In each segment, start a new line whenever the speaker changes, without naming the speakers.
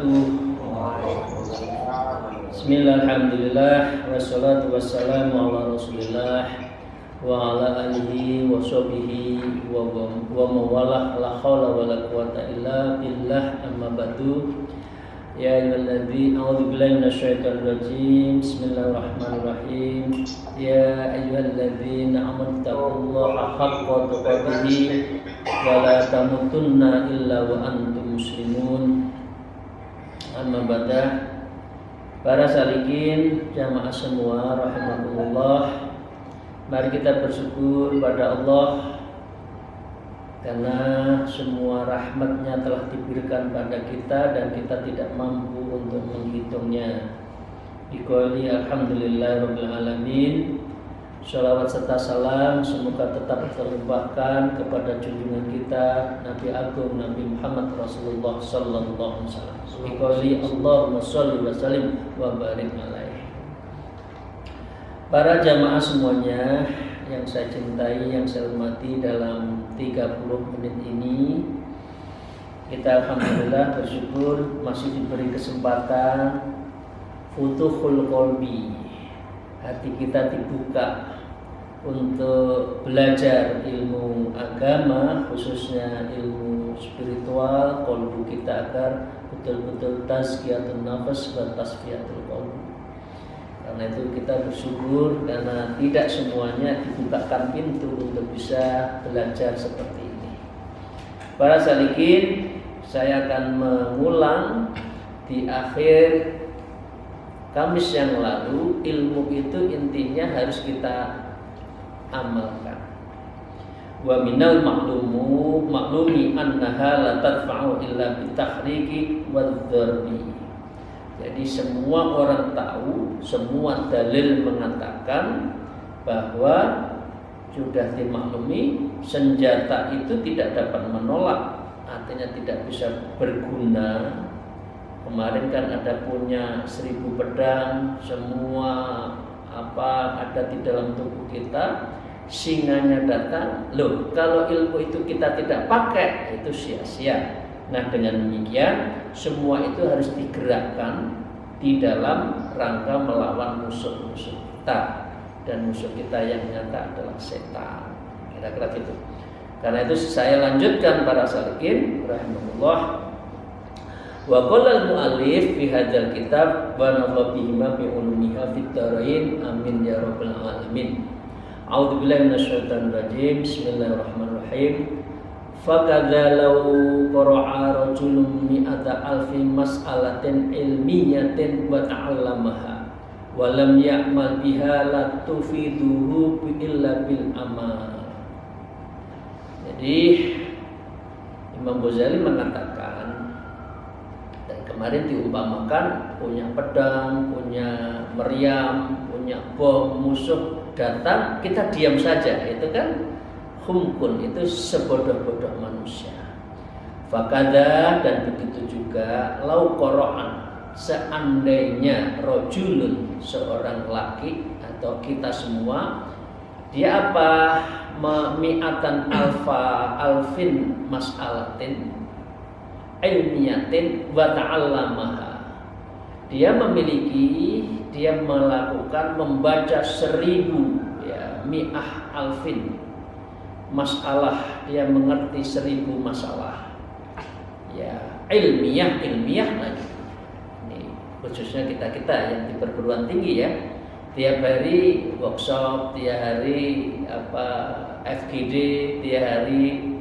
wabarakatuh. Bismillahirrahmanirrahim. Wassalatu wassalamu ala Rasulillah wa ala alihi wa sahbihi wa mawalah, la haula wala quwata illa billah, amma ba'du. Ya ayyuhalladzina a'udzu billahi minasyaitonir rajim. Bismillahirrahmanirrahim. Ya ayyuhalladzina amanu taqullaha haqqa tuqatih wa la tamutunna illa wa antum muslimun. Amma ba'da. Para salikin jamaah semua rahimakumullah, mari kita bersyukur pada Allah karena semua rahmatnya telah diberikan pada kita dan kita tidak mampu untuk menghitungnya. Biqouli alhamdulillahirabbil alamin. Shalawat serta salam semoga tetap terlimpahkan kepada junjungan kita Nabi Agung Nabi Muhammad Rasulullah sallallahu alaihi wasallam. Biqouli Allahumma sholli wa sallim wa barik alaihi. Para jamaah semuanya yang saya cintai, yang saya hormati, dalam 30 menit ini kita alhamdulillah bersyukur masih diberi kesempatan futuhul qalbi, hati kita dibuka untuk belajar ilmu agama, khususnya ilmu spiritual, qalbu kita agar betul-betul tazkiyatun nafas wa tasfiyatul qalbi. Karena itu kita bersyukur karena tidak semuanya dibukakan pintu untuk bisa belajar seperti ini. Para salikin, saya akan mengulang di akhir Kamis yang lalu, ilmu itu intinya harus kita amalkan. Wa minal maklumi annaha la tarfa'u illa bitahriki wadh-dharbi. Jadi semua orang tahu, semua dalil mengatakan bahwa sudah dimaklumi senjata itu tidak dapat menolak, artinya tidak bisa berguna. Kemarin kan ada punya 1000 pedang, semua apa ada di dalam tubuh kita, singanya datang. Loh, kalau ilmu itu kita tidak pakai, itu sia-sia. Nah, dengan demikian semua itu harus digerakkan di dalam rangka melawan musuh-musuh kita, dan musuh kita yang nyata adalah setan. Kira-kira gitu. Karena itu saya lanjutkan para salikin rahimahullah. Wa qala al-mu'allif fi hadzal kitab wa nafa'u bihima bi ulumiha fid dharain amin ya rabbal alamin. A'udzu billahi minasyaitonir rajim. Bismillahirrahmanirrahim. Fakadza law qara'a rajulun mi'ata alfi mas'alatin ilmiyatin wa ta'allamaha wa lam ya'mal biha la tufiduhu illa bil amal. Jadi Imam Ghazali mengatakan, dan kemarin diumpamakan punya pedang, punya meriam, punya bom, musuh datang, kita diam saja, itu kan humkun, itu sebodoh-bodoh manusia. Fakada, dan begitu juga lau qoro'an, seandainya rojulun, seorang laki atau kita semua, dia apa? Mi'atan alfin mas'alatin ilmiyatin wa ta'allamaha. Dia melakukan membaca 1000 ya, mi'ah alfin masalah, dia mengerti 1000 masalah ya, ilmiah lagi. Ini khususnya kita yang di perguruan tinggi ya, tiap hari workshop, tiap hari FGD,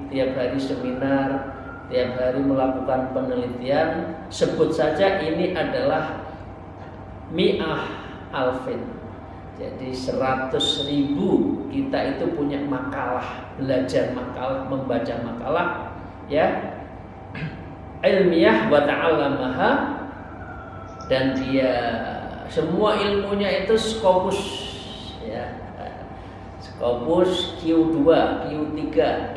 tiap hari seminar, tiap hari melakukan penelitian. Sebut saja ini adalah mi'ah alfin. Jadi 100.000 kita itu punya makalah, belajar makalah, membaca makalah ya, ilmiah wa ta'allamaha, dan dia semua ilmunya itu Scopus ya, Scopus Q2, Q3,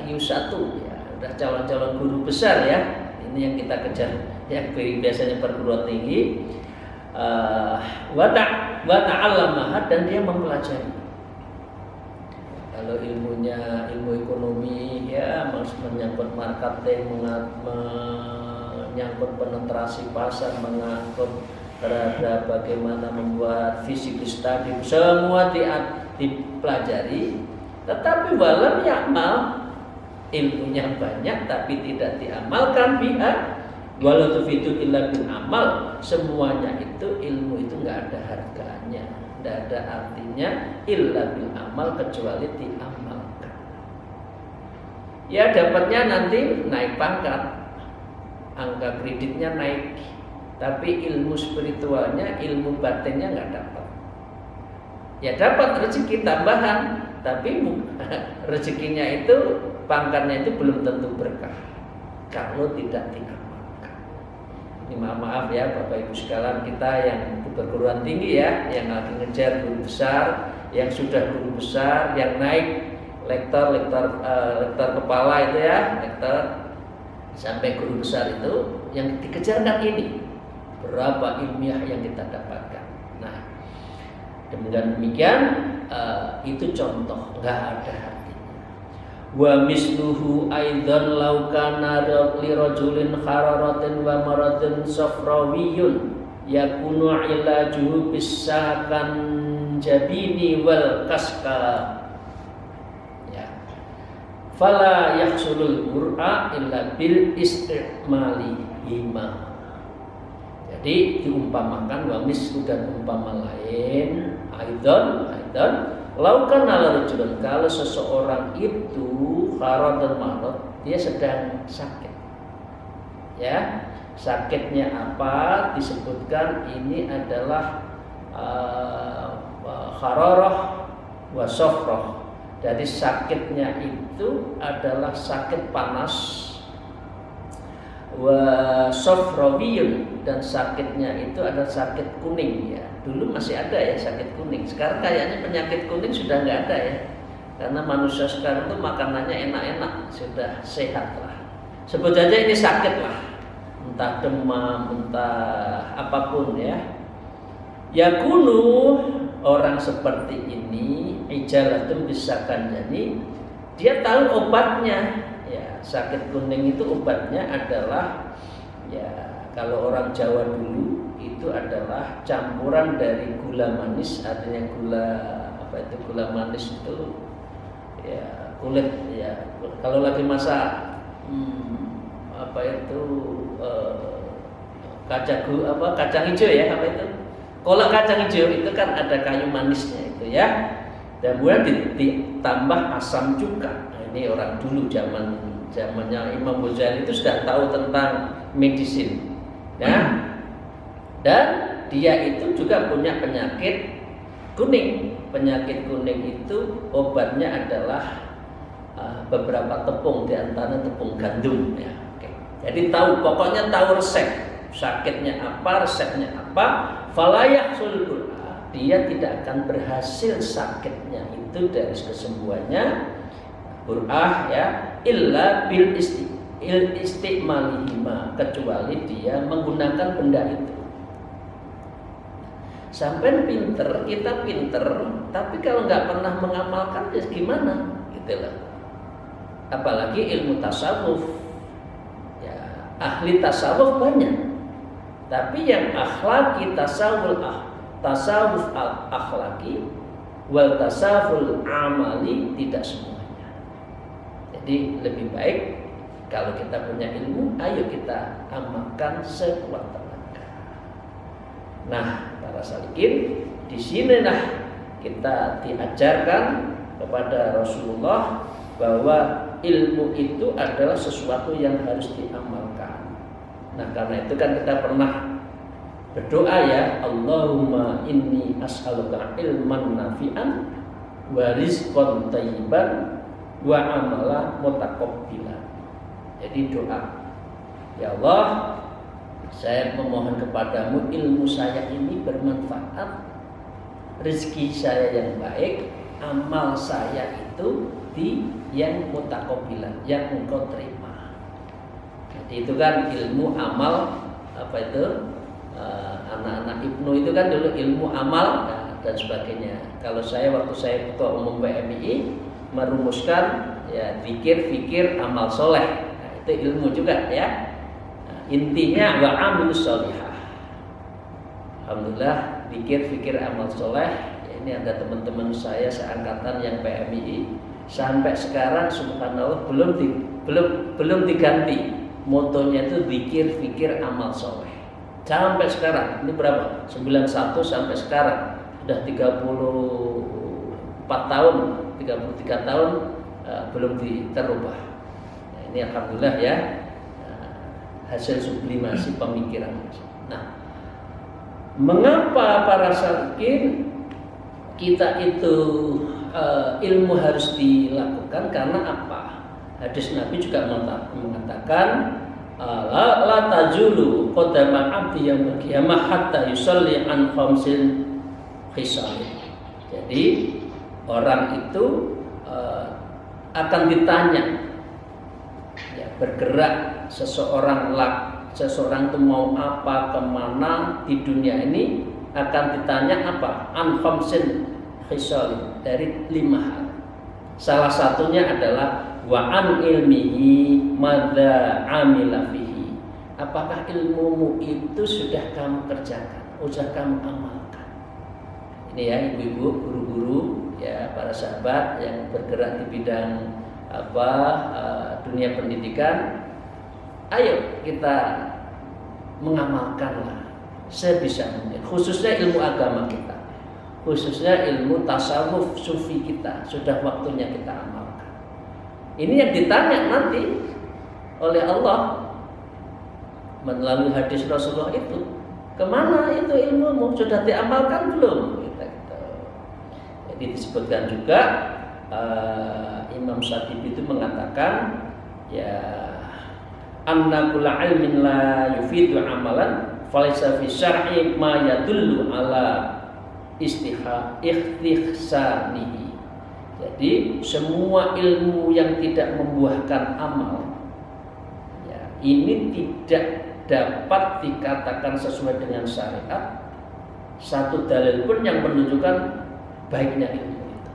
Q1 ya, udah calon-calon guru besar ya. Ini yang kita kejar ya, biasanya perguruan tinggi. Wa ta'allamaha, dan dia mempelajari. Kalau ilmunya ilmu ekonomi ya, menyangkut marketing, menyangkut penetrasi pasar, mengangkut terhadap bagaimana membuat physical study, semua dipelajari. Tetapi walam ya'mal, ilmunya banyak tapi tidak diamalkan biha walau tufidu illa bil amal. Semuanya itu ilmu itu nggak ada harganya, nggak ada artinya illa bil amal kecuali diamalkan. Ya dapatnya nanti naik pangkat, angka kreditnya naik, tapi ilmu spiritualnya, ilmu batinnya nggak dapat. Ya dapat rezeki tambahan, tapi rezekinya itu, pangkatnya itu belum tentu berkah kalau tidak diamalkan. Ini maaf ya Bapak Ibu sekalian, kita yang perguruan tinggi ya, yang lagi ngejar guru besar, yang sudah guru besar, yang naik lektor kepala itu ya, lektor sampai guru besar itu, yang dikejarkan ini berapa ilmiah yang kita dapatkan. Nah, demikian itu contoh, nggak ada artinya. Wa misluhu aidan law kana li rajulin hararatin wa maradun safrawiyun yakunu ilajuhu bisakan jabini wal kaska. Ya. Fala yahsulul qur'a illa bil istimali hima. Jadi diumpamakan wa mislu dan umpama lain aidan laukan ala rajulun, kalau seseorang itu kharad dan marad, dia sedang sakit. Ya, sakitnya apa? Disebutkan ini adalah khararah wa safrah. Jadi sakitnya itu adalah sakit panas, wa safrawiyun, dan sakitnya itu adalah sakit kuning ya. Dulu masih ada ya sakit kuning. Sekarang kayaknya penyakit kuning sudah nggak ada ya. Karena manusia sekarang itu makanannya enak-enak, sudah sehat lah. Sebut aja ini sakit lah. Entah demam, entah apapun ya. Yakunu, orang seperti ini ijalatun bisakan, jadi dia tahu obatnya. Ya, sakit kuning itu obatnya adalah ya, kalau orang Jawa dulu itu adalah campuran dari gula manis, artinya gula manis itu ya kulit ya, kalau lagi masak kacang hijau ya, kolak kacang hijau itu kan ada kayu manisnya itu ya, dan kemudian ditambah asam cuka. Nah, ini orang dulu zamannya Imam Ghazali itu sudah tahu tentang medisin ya. Dan dia itu juga punya penyakit kuning. Penyakit kuning itu obatnya adalah beberapa tepung, di antara tepung gandum ya. Oke. Jadi pokoknya tahu resep sakitnya apa, resepnya apa. Falayak sulul, dia tidak akan berhasil sakitnya itu dari kesembuhannya bur'ah ya, illa bil istimalihima, kecuali dia menggunakan benda itu. Sampai pinter, kita pinter, tapi kalau nggak pernah mengamalkan, ya gimana? Gitu lah. Apalagi ilmu tasawuf, ya ahli tasawuf banyak, tapi yang akhlaki tasawuf akhlaki wal tasawuf amali tidak semuanya. Jadi lebih baik kalau kita punya ilmu, ayo kita amalkan sekuat tenaga. Nah, para salikin, di sinilah kita diajarkan kepada Rasulullah bahwa ilmu itu adalah sesuatu yang harus diamalkan. Nah, karena itu kan kita pernah berdoa ya, Allahumma inni as'aluka ilman nafi'an wa rizqan thayyiban wa amala mutaqabbilan. Jadi doa, ya Allah, saya memohon kepadamu ilmu saya ini bermanfaat, rezeki saya yang baik, amal saya itu yang mutaqabbilan, yang engkau terima. Jadi itu kan ilmu amal, anak-anak Ibnu itu kan dulu ilmu amal dan sebagainya. Kalau waktu saya ketua umum PMI merumuskan ya fikir amal soleh, nah, itu ilmu juga ya. Nah, intinya wa amilus sholihah. Alhamdulillah, fikir amal soleh. Ya, ini ada teman-teman saya seangkatan yang PMII sampai sekarang subhanallah belum diganti motonya itu fikir amal soleh. Sampai sekarang ini berapa? 91 sampai sekarang sudah 34 tahun, 33 tahun belum terubah. Nah, ini alhamdulillah ya, hasil sublimasi pemikiran. Nah, mengapa para salikin kita itu ilmu harus dilakukan? Karena apa? Hadis Nabi juga mengatakan la tajulu qadama 'abdi yaumil qiyamah hatta yusalli an khamsin khisal. Jadi orang itu akan ditanya, ya, bergerak seseorang itu mau apa, kemana di dunia ini, akan ditanya apa? An khamsin khisal, dari 5 hal. Salah satunya adalah wa an ilmihi madza amila fihi. Apakah ilmumu itu sudah kamu kerjakan, sudah kamu amalkan? Ini ya ibu-ibu, guru-guru, ya para sahabat yang bergerak di bidang dunia pendidikan. Ayo kita mengamalkanlah sebisa mungkin, khususnya ilmu agama kita, khususnya ilmu tasawuf sufi kita, sudah waktunya kita amalkan. Ini yang ditanya nanti oleh Allah melalui hadis Rasulullah itu, kemana itu ilmumu, sudah diamalkan belum? Jadi disebutkan juga Imam Syatibi itu mengatakan, ya, anna kulla ilmin la yufidu amalan falaysa fi syar'i ma yadullu ala ikhtisanihi. Jadi semua ilmu yang tidak membuahkan amal, ya, ini tidak dapat dikatakan sesuai dengan syariat. Satu dalil pun yang menunjukkan baiknya ilmu itu.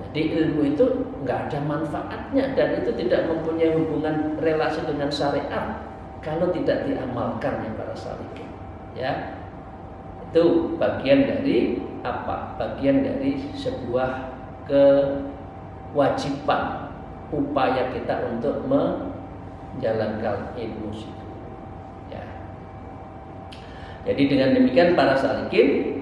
Jadi ilmu itu nggak ada manfaatnya dan itu tidak mempunyai hubungan relasi dengan syariat kalau tidak diamalkan ya para salikin. Ya, itu bagian dari apa? Bagian dari sebuah kewajiban upaya kita untuk menjalankan ilmu itu. Ya. Jadi dengan demikian para salikin,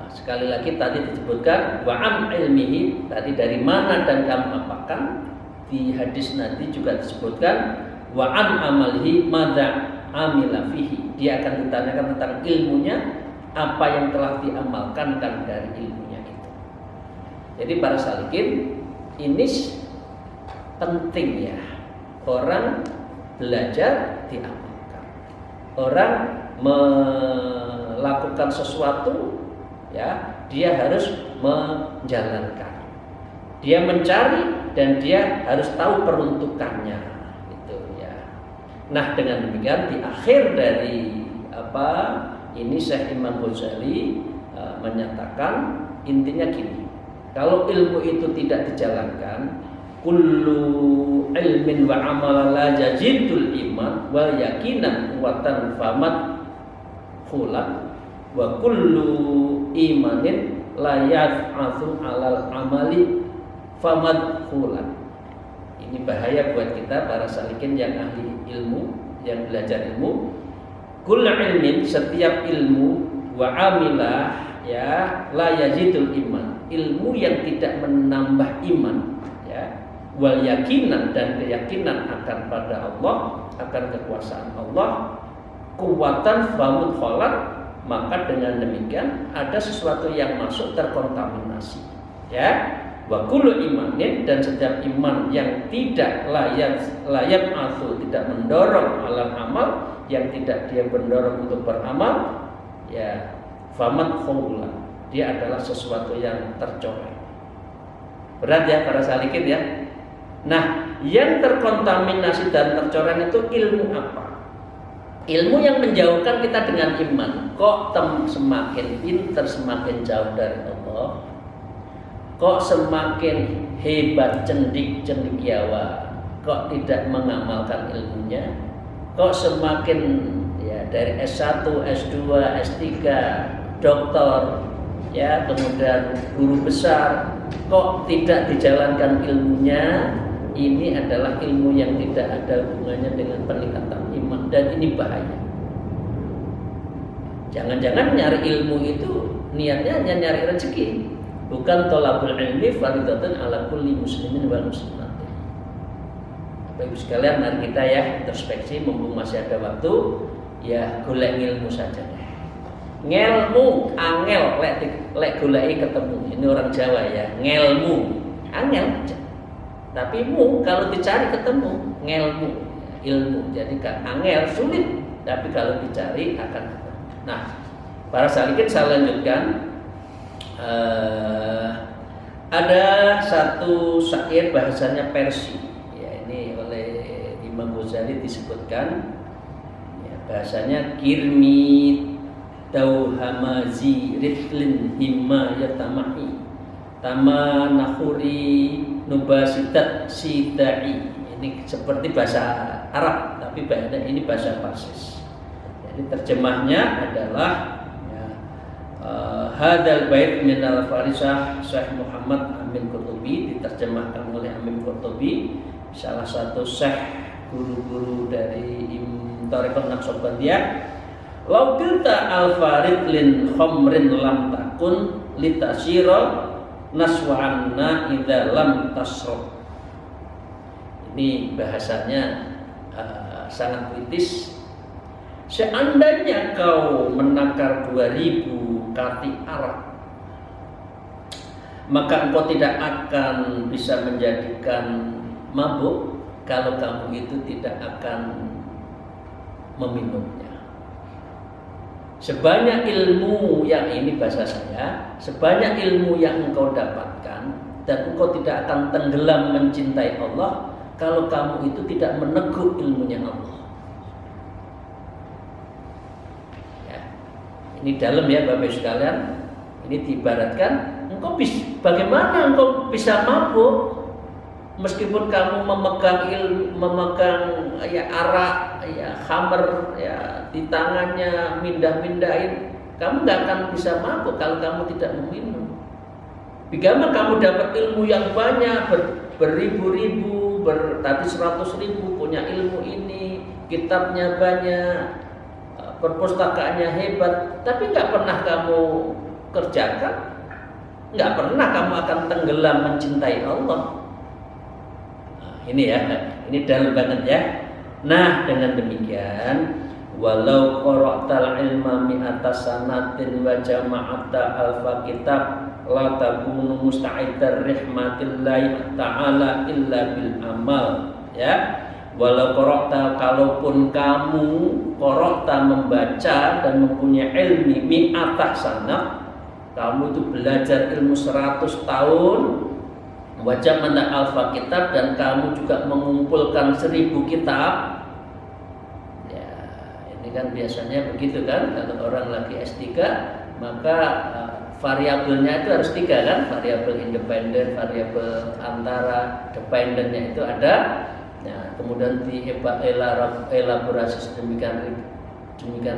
sekali lagi tadi disebutkan wa am ilmihi, tadi dari mana dan kamu apakan. Di hadis nanti juga disebutkan wa an amalihi madza amila fihi. Dia akan ditanyakan tentang ilmunya, apa yang telah diamalkan kan dari ilmunya itu. Jadi para salikin, ini penting ya, orang belajar diamalkan. Orang melakukan sesuatu, ya, dia harus menjalankan. Dia mencari dan dia harus tahu peruntukannya, gitu ya. Nah, dengan demikian di akhir dari ini Syekh Imam Ghazali menyatakan intinya gini. Kalau ilmu itu tidak dijalankan, kullu ilmin wa amalan la yazidul iman wal yakinan watan famat khulat wa kullu imanin la yaf'athu alal amali famat khulat. Ini bahaya buat kita para salikin yang ahli ilmu, yang belajar ilmu. Kullu ilmin, setiap ilmu, wa amilah, ya, la yazidul iman, ilmu yang tidak menambah iman, ya, wal yakinan, dan keyakinan akan pada Allah, akan kekuasaan Allah, kuwatan famut kholat, maka dengan demikian ada sesuatu yang masuk terkontaminasi, ya. Wa kullu imanin, dan setiap iman yang tidak layak atau tidak mendorong alam amal, yang tidak dia mendorong untuk beramal, ya, famat khawla, dia adalah sesuatu yang tercoreng. Berat ya para salikin ya. Nah, yang terkontaminasi dan tercoreng itu ilmu apa? Ilmu yang menjauhkan kita dengan iman. Kok semakin pintar semakin jauh dari Allah? Kok semakin hebat cendik cendikiawa, kok tidak mengamalkan ilmunya? kok semakin ya dari S1, S2, S3, doktor, ya kemudian guru besar, kok tidak dijalankan ilmunya? Ini adalah ilmu yang tidak ada hubungannya dengan peningkatan iman, dan ini bahaya. Jangan-jangan nyari ilmu itu niatnya hanya nyari rezeki, bukan thalabul ilmi fardhatun ala kulli muslimin wal muslimat. Bapak Ibu sekalian, mari kita ya introspeksi, mumpung masih ada waktu, ya golek ilmu saja deh. Ngelmu angel lek goleki ketemu. Ini orang Jawa ya, ngelmu angel. Tapi kalau dicari ketemu, ngelmu, ilmu. Jadi kan angel sulit, tapi kalau dicari akan ketemu. Nah, para salikin saya lanjutkan. Ada satu syair bahasanya Persia. Ya, ini oleh Imam Ghazali disebutkan. Ya, bahasanya kirmi dauhamazi ritlin himma yatamahi tama nahuri nubasitat sidai. Ini seperti bahasa Arab, tapi ini bahasa Parsis. Jadi terjemahnya adalah ya, hadal bait min al-farisah Syekh Muhammad Amin Qurtubi, diterjemahkan oleh Amin Qurtubi, salah satu syekh guru-guru dari Thariqah Naqsabandiyah. Lau qilta al-farid lin khamrin lam takun litasira naswa'anna idza lam tasrab. Ini bahasanya sangat kritis. Seandainya kau menakar 2000 kati arak, maka engkau tidak akan bisa menjadikan mabuk kalau kamu itu tidak akan meminumnya. Sebanyak ilmu yang ini bahasa saya, sebanyak ilmu yang engkau dapatkan, dan engkau tidak akan tenggelam mencintai Allah kalau kamu itu tidak meneguk ilmunya Allah. Ya, ini dalam ya Bapak Ibu sekalian. Ini diibaratkan, bagaimana engkau bisa mabuk meskipun kamu memegang ya arak, ya khamr, ya di tangannya mindah-mindahin, kamu nggak akan bisa mabuk kalau kamu tidak meminum. Bagaimana kamu dapat ilmu yang banyak, beribu-ribu, tadi 100.000 punya ilmu ini, kitabnya banyak, perpustakaannya hebat, tapi nggak pernah kamu kerjakan, nggak pernah kamu akan tenggelam mencintai Allah. Ini ya, ini dalam banget ya. Nah, dengan demikian, walau qara'tal ilma mi'ata sanatin wa jama'ata alfa kitab la takunu musta'idar rahmatillahi ta'ala illa bil amal. Ya, walau qara'ta, kalaupun kamu qara'ta membaca dan mempunyai ilmi mi'ata sanat, kamu itu belajar ilmu 100 tahun, wajah mana alfa kitab, dan kamu juga mengumpulkan 1000 kitab. Ya, ini kan biasanya begitu kan, kalau orang lagi S3 maka variabelnya itu harus 3 kan, variabel independen, variabel antara, dependennya itu ada. Ya, kemudian dielaborasi sedemikian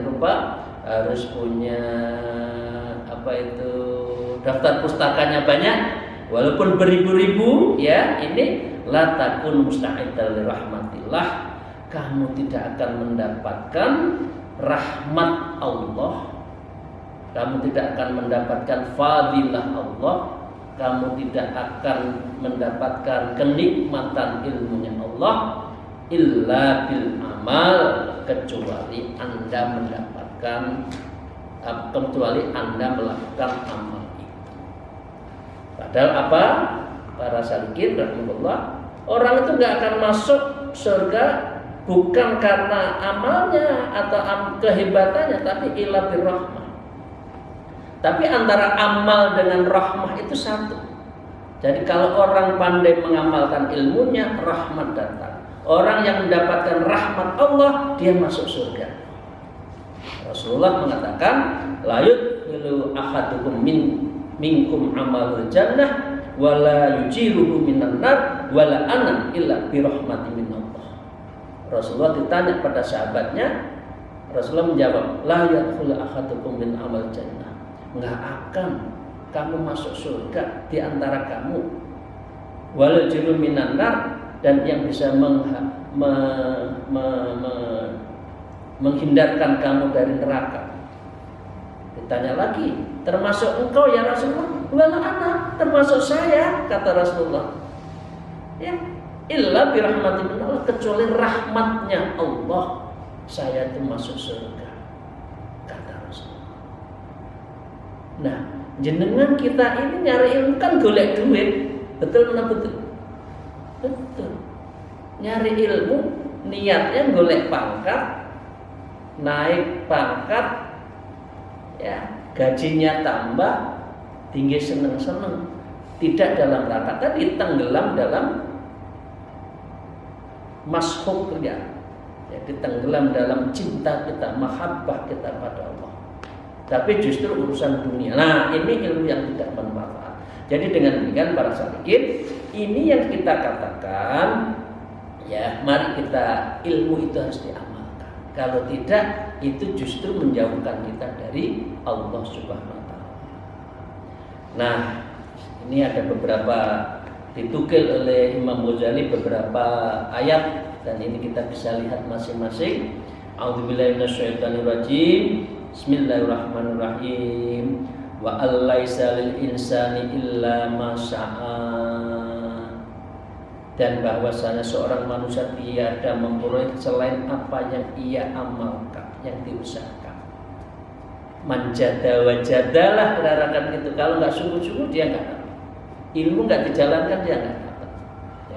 rupa, harus punya daftar pustakanya banyak, walaupun beribu-ribu. Ya, ini la takun musta'idal rahmatillah, kamu tidak akan mendapatkan rahmat Allah, kamu tidak akan mendapatkan fadilah Allah, kamu tidak akan mendapatkan kenikmatan ilmunya Allah illa bil amal, kecuali Anda melakukan amal itu. Padahal apa? Para salikin rahimahullah, orang itu nggak akan masuk surga bukan karena amalnya atau kehebatannya, tapi illa bir rahmah. Tapi antara amal dengan rahmah itu satu. Jadi kalau orang pandai mengamalkan ilmunya, rahmat datang. Orang yang mendapatkan rahmat Allah, dia masuk surga. Rasulullah mengatakan, la yudkhilu ahadukum minkum amalul jannah wala yujiruhu minan nar wala ana illa bi rahmatin minallah. Rasulullah ditanya pada sahabatnya, Rasulullah menjawab, la yadkhulu ahadukum min amal jannah. Enggak akan kamu masuk surga di antara kamu. Wal juru minan nar, dan yang bisa menghindarkan kamu dari neraka. Ditanya lagi, termasuk engkau ya Rasulullah? Wala ana, termasuk saya, kata Rasulullah. Ya, illa birahmatin minallah, kecuali rahmatnya Allah saya itu masuk surga, kata Rasulullah. Nah, jenengan kita ini nyari ilmu kan golek duit, betul mana betul? Betul. Nyari ilmu niatnya golek pangkat, naik pangkat, ya gajinya tambah, tinggi seneng-seneng, tidak dalam rangka tadi tenggelam dalam maskhuk ya, jadi tenggelam dalam cinta kita, mahabbah kita pada Allah. Tapi justru urusan dunia. Nah, ini ilmu yang tidak bermanfaat. Jadi dengan demikian para salikin, ini yang kita katakan, ya, mari kita ilmu itu harus diamalkan. Kalau tidak, itu justru menjauhkan kita dari Allah Subhanahu wa taala. Nah, ini ada beberapa ditukil oleh Imam Ghazali beberapa ayat, dan ini kita bisa lihat masing-masing. A'udzubillahi minasyaitonirrajim. Bismillahirrahmanirrahim. Wa allaisa lil insani illa ma syaa. Dan bahwasanya seorang manusia tiada memperoleh selain apa yang ia amalkan, yang diusahakan. Manjada wajadalah, katakan gitu. Kalau nggak sungguh-sungguh dia nggak dapat. Ilmu nggak dijalankan dia nggak dapat.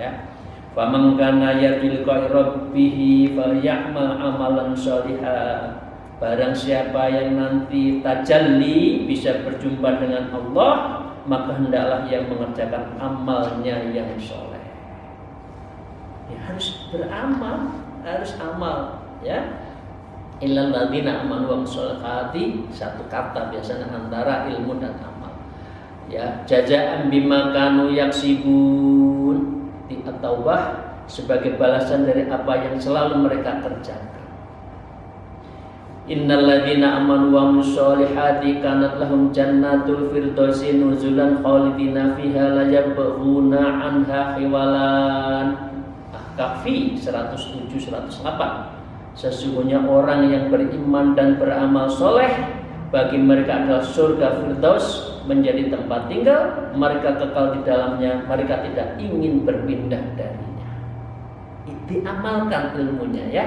Ya. Faman kana yarju liqa'i rabbih falyamal amalan sholihan. Barang siapa yang nanti tajalli bisa berjumpa dengan Allah, maka hendaklah yang mengerjakan amalnya yang soleh. Ya, harus beramal, harus amal, ya. Illal ladzina amanu wa sholihati, satu kata biasanya antara ilmu dan amal. Ya, jazaan bima kanu yaksibun, di at-taubah, sebagai balasan dari apa yang selalu mereka kerjakan. Innal ladzina amanu wa sholihati kanat lahum jannatul firdausi nuzulan khalidina fiha la yabghuna anha hiwalan. Kahfi 107-108. Sesungguhnya orang yang beriman dan beramal soleh, bagi mereka adalah surga Firdaus menjadi tempat tinggal, mereka kekal di dalamnya, mereka tidak ingin berpindah darinya. Diamalkan ilmunya, ya.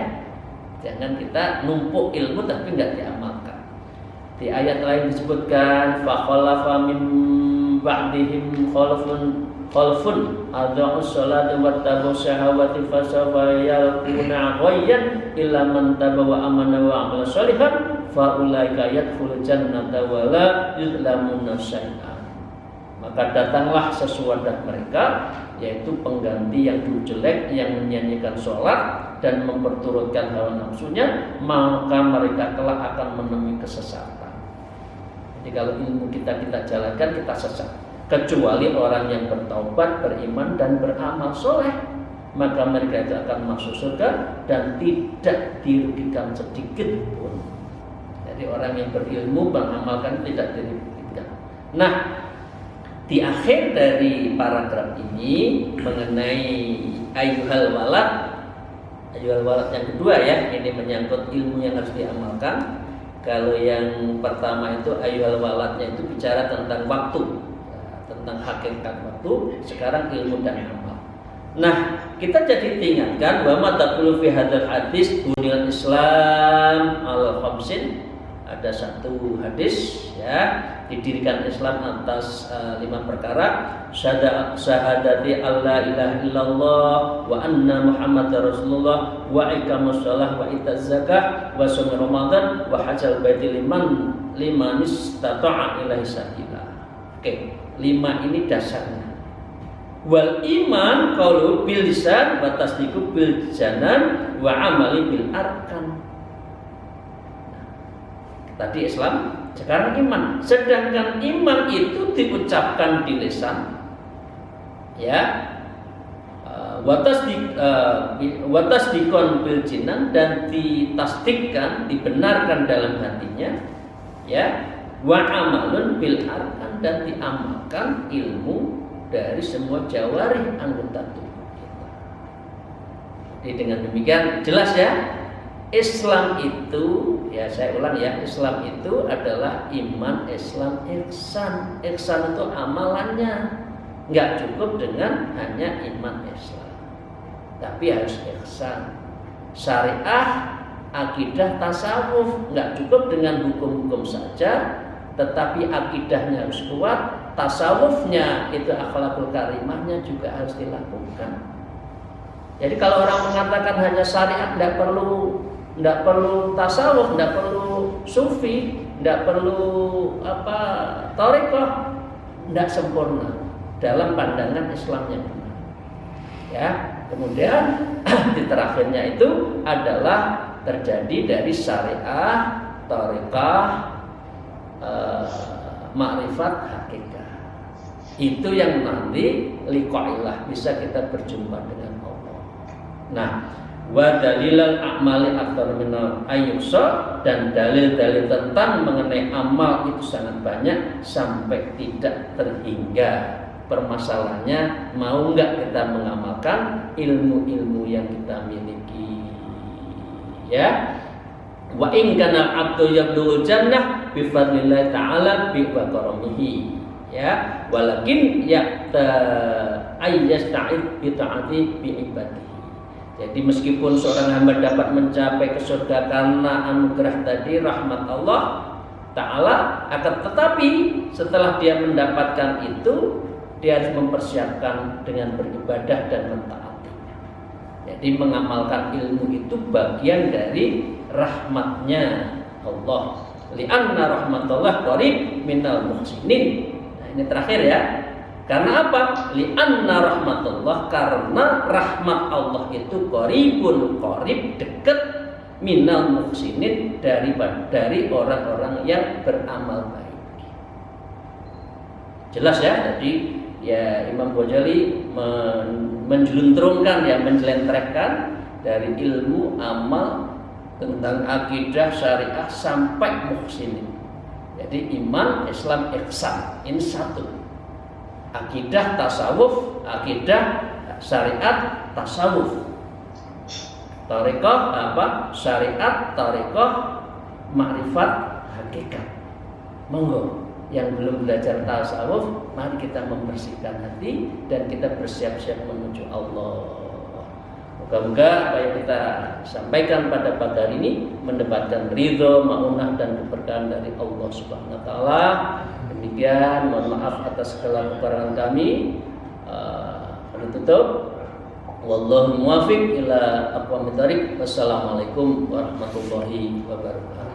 Jangan kita numpuk ilmu tapi nggak diamalkan. Di ayat lain disebutkan fa khalafa min ba'dihim khalfun adha'us salata wa tabu syahawati fasawfa yalquna ghayyan illa man taba wa amana wa amila sholihan fa ulaika yadkhulul jannata wa la yuzlamuna syai'an. Maka datanglah sesudah mereka, yaitu pengganti yang dulu jelek, yang menyanyikan sholat dan memperturutkan hawa nafsunya, maka mereka kelak akan menemui kesesatan. Jadi kalau ilmu kita jalankan, kita sesat. Kecuali orang yang bertaubat, beriman dan beramal soleh, maka mereka itu akan masuk surga dan tidak dirugikan sedikit pun. Jadi orang yang berilmu mengamalkan tidak dirugikan. Nah, di akhir dari paragraf ini mengenai ayyuhal walad yang kedua, ya, ini menyangkut ilmu yang harus diamalkan. Kalau yang pertama itu ayyuhal waladnya itu bicara tentang waktu, tentang hakikat waktu. Sekarang ilmu dan amal. Nah, kita jadi ingatkan bahwa taqulu fi hadzal hadis buniyal Islam al khamsin. Ada satu hadis, ya, didirikan Islam atas 5 perkara: syahadati alla ilaha illallah wa anna muhammadar rasulullah wa iqamus shalah wa itaz zakah wa shaum ramadan wa hajjal baiti liman istata'a ilaihi sabila. Oke, 5 ini dasarnya. Wal iman qaulu bil lisan wa tasdiqu bil janan wa amali bil arkan. Tadi Islam, sekarang iman. Sedangkan iman itu diucapkan di lisan, ya, watasdikon bil jinan, dan ditasdikkan, dibenarkan dalam hatinya, ya, wa amalun bil arkan, dan diamalkan ilmu dari semua jawarih anggota tubuh kita. Jadi dengan demikian jelas ya, Islam itu, ya saya ulang ya, Islam itu adalah iman, Islam, ihsan. Ihsan itu amalannya. Nggak cukup dengan hanya iman Islam, tapi harus ihsan. Syariah, akidah, tasawuf, nggak cukup dengan hukum-hukum saja, tetapi akidahnya harus kuat, tasawufnya itu akhlakul karimahnya juga harus dilakukan. Jadi kalau orang mengatakan hanya syariat, nggak perlu tasawuf, nggak perlu sufi, nggak perlu thariqah, nggak sempurna dalam pandangan Islam yang benar. Ya, kemudian di terakhirnya itu adalah terjadi dari syariah, thariqah, ma'rifat, hakikat. Itu yang nanti liqa'illah, bisa kita berjumpa dengan Allah. Nah, wa dalilal a'mali akthar minal ayyusa, dan dalil-dalil tentang mengenai amal itu sangat banyak sampai tidak terhingga. Permasalahannya, mau nggak kita mengamalkan ilmu-ilmu yang kita miliki, ya. Wa in kana abdu yablughu jannah bi fadlillah ta'ala bi karamihi, ya, walakin ayyasta'id bi ta'ati bi ibadihi. Jadi meskipun seorang hamba dapat mencapai ke surga karena anugerah tadi, rahmat Allah Ta'ala, akan tetapi setelah dia mendapatkan itu, dia harus mempersiapkan dengan beribadah dan mentaatinya. Jadi mengamalkan ilmu itu bagian dari rahmatnya Allah. Li'anna rahmatullah qarib minal muhsinin. Nah, ini terakhir ya. Karena apa? Li'anna rahmatullah, karena rahmat Allah itu qaribun, qarib, dekat, minal muhsinin, dari orang-orang yang beramal baik. Jelas ya. Jadi ya, Imam Ghazali menjeluntrungkan, ya, menjelentrehkan dari ilmu amal tentang akidah, syariah sampai muhsinin. Jadi iman, Islam, ihsan, ini satu. Akidah, tasawuf, akidah, syariat, tasawuf. Thariqah, syariat, thariqah, ma'rifat, hakikat. Monggo yang belum belajar tasawuf, mari kita membersihkan hati dan kita bersiap-siap menuju Allah. Moga-moga apa yang kita sampaikan pada pagi hari ini mendapatkan ridho, maunah, dan keberkahan dari Allah Subhanahu wa Ta'ala. Demikian, mohon maaf atas segala kekurangan kami. Tutup. Wallahu muwaffiq ila aqwamit thariq. Wassalamualaikum warahmatullahi wabarakatuh.